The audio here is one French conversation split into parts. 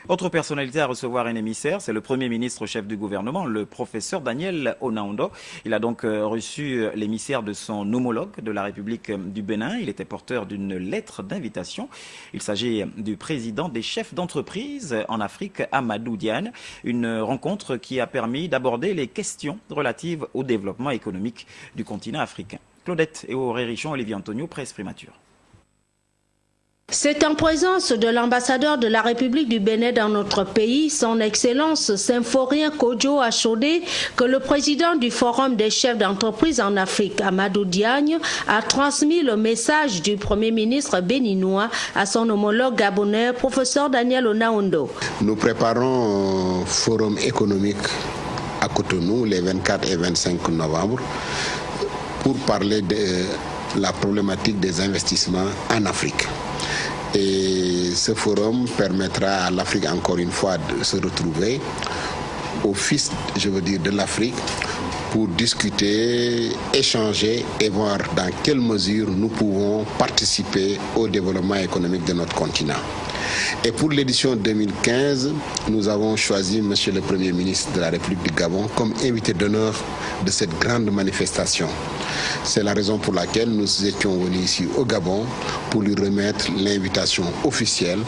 Autre personnalité à recevoir un émissaire, c'est le Premier ministre chef du gouvernement, le professeur Daniel Onaondo. Il a donc reçu l'émissaire de son homologue de la République du Bénin. Il était porteur d'une lettre d'invitation. Il s'agit du président des chefs d'entreprise en Afrique, Amadou Diagne. Une rencontre qui a permis d'aborder les questions relatives au développement économique du continent africain. Claudette et Auré Richon, Olivier Antonio, Presse Primature. C'est en présence de l'ambassadeur de la République du Bénin dans notre pays, son Excellence Symphorien Kodjo Achodé, que le président du Forum des chefs d'entreprise en Afrique, Amadou Diagne, a transmis le message du Premier ministre béninois à son homologue gabonais, professeur Daniel Onaondo. Nous préparons un forum économique à Cotonou les 24 et 25 novembre pour parler de la problématique des investissements en Afrique. Et ce forum permettra à l'Afrique encore une fois de se retrouver au fils, je veux dire, de l'Afrique pour discuter, échanger et voir dans quelle mesure nous pouvons participer au développement économique de notre continent. Et pour l'édition 2015, nous avons choisi M. le Premier ministre de la République du Gabon comme invité d'honneur de cette grande manifestation. C'est la raison pour laquelle nous étions venus ici au Gabon pour lui remettre l'invitation officielle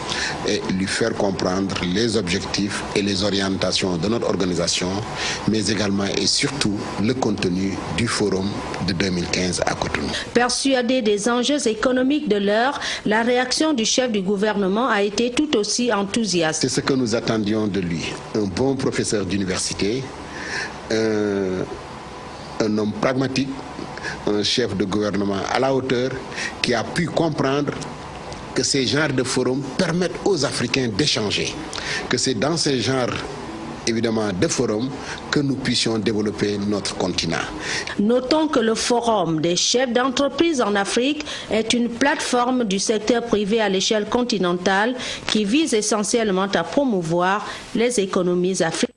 et lui faire comprendre les objectifs et les orientations de notre organisation, mais également et surtout le contenu du forum de 2015 à Cotonou. Persuadé des enjeux économiques de l'heure, la réaction du chef du gouvernement a été tout aussi enthousiaste. C'est ce que nous attendions de lui. Un bon professeur d'université, un homme pragmatique, un chef de gouvernement à la hauteur qui a pu comprendre que ces genres de forums permettent aux Africains d'échanger, que c'est dans ces genres évidemment de forums que nous puissions développer notre continent. Notons que le Forum des chefs d'entreprise en Afrique est une plateforme du secteur privé à l'échelle continentale qui vise essentiellement à promouvoir les économies africaines.